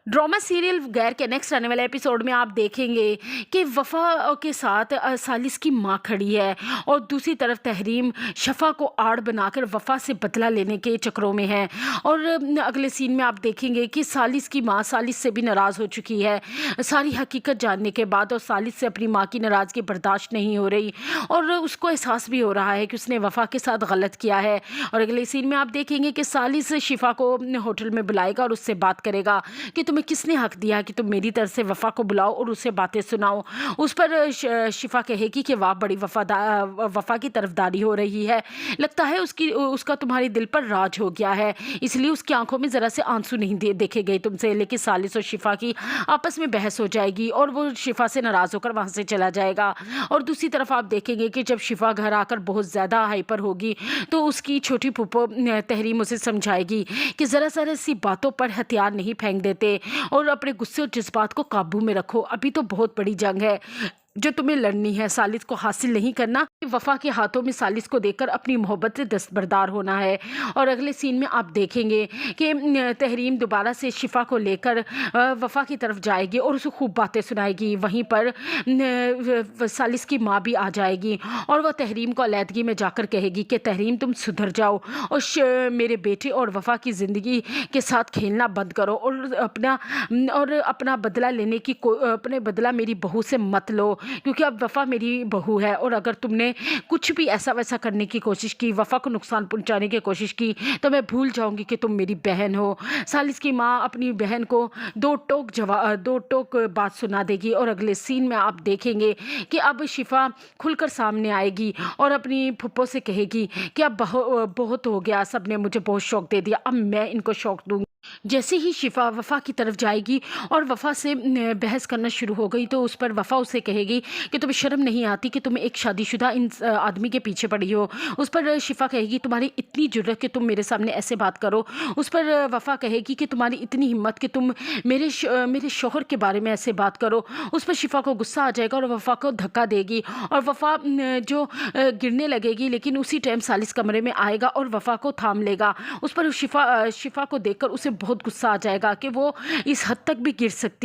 Drama serial गैर के next आने वाले एपिसोड में आप देखेंगे कि वफ़ा के साथ सालिस की माँ खड़ी है और दूसरी तरफ तहरीम शफ़ा को आड़ बनाकर वफ़ा से बदला लेने के चक्करों में है। और अगले सीन में आप देखेंगे कि सालिस की माँ सालिस से भी नाराज़ हो चुकी है सारी हकीकत जानने के बाद, और सालिस से अपनी माँ की नाराज़गी बर्दाश्त नहीं हो रही और उसको एहसास भी हो रहा है कि उसने वफ़ा के साथ गलत किया है। और अगले सीन में आप देखेंगे कि सालिस शिफा को होटल में बुलाएगा और उससे बात करेगा कि तुम्हें किसने हक दिया कि तुम मेरी तरफ से वफ़ा को बुलाओ और उसे बातें सुनाओ। उस पर शिफा कहेगी कि वाह बड़ी वफ़ा की तरफदारी हो रही है, लगता है उसका तुम्हारे दिल पर राज हो गया है, इसलिए उसकी आंखों में ज़रा से आंसू नहीं देखे गए तुमसे। लेकिन सालिस और शिफा की आपस में बहस हो जाएगी और वो शिफा से नाराज़ होकर वहाँ से चला जाएगा। और दूसरी तरफ आप देखेंगे कि जब शिफा घर आकर बहुत ज़्यादा हाइपर होगी तो उसकी छोटी फूफो तहरीम उसे समझाएगी कि ज़रा सी बातों पर हथियार नहीं फेंक देते और अपने गुस्से और जज्बात को काबू में रखो, अभी तो बहुत बड़ी जंग है जो तुम्हें लड़नी है, सालिस को हासिल नहीं करना, वफ़ा के हाथों में सालिस को देकर अपनी मोहब्बत से दस्तबरदार होना है। और अगले सीन में आप देखेंगे कि तहरीम दोबारा से शिफा को लेकर वफ़ा की तरफ जाएगी और उसे खूब बातें सुनाएगी। वहीं पर सालिस की माँ भी आ जाएगी और वह तहरीम को अलैदगी में जाकर कहेगी कि तहरीम तुम सुधर जाओ और मेरे बेटे और वफ़ा की ज़िंदगी के साथ खेलना बंद करो और अपना बदला लेने की अपने बदला मेरी बहू से मत लो, क्योंकि अब वफ़ा मेरी बहू है और अगर तुमने कुछ भी ऐसा वैसा करने की कोशिश की, वफ़ा को नुकसान पहुंचाने की कोशिश की, तो मैं भूल जाऊंगी कि तुम मेरी बहन हो। सालिस की माँ अपनी बहन को दो टोक बात सुना देगी। और अगले सीन में आप देखेंगे कि अब शिफा खुलकर सामने आएगी और अपनी फुप्पो से कहेगी कि अब बहुत हो गया, सब ने मुझे बहुत शौक दे दिया, अब मैं इनको शौक दूंगी। जैसे ही शिफा वफ़ा की तरफ जाएगी और वफ़ा से बहस करना शुरू हो गई तो उस पर वफ़ा उसे कहेगी कि तुम्हें शर्म नहीं आती कि तुम एक शादीशुदा आदमी के पीछे पड़ी हो। उस पर शिफा कहेगी तुम्हारी इतनी जुर्रत कि तुम मेरे सामने ऐसे बात करो। उस पर वफ़ा कहेगी कि तुम्हारी इतनी हिम्मत कि तुम मेरे शौहर के बारे में ऐसे बात करो। उस पर शिफा को गुस्सा आ जाएगा और वफ़ा को धक्का देगी और वफ़ा जो गिरने लगेगी, लेकिन उसी टाइम सालिस कमरे में आएगा और वफ़ा को थाम लेगा। उस पर शिफा को देखकर उसे बहुत गुस्सा आ जाएगा कि वो इस हद तक भी गिर सकती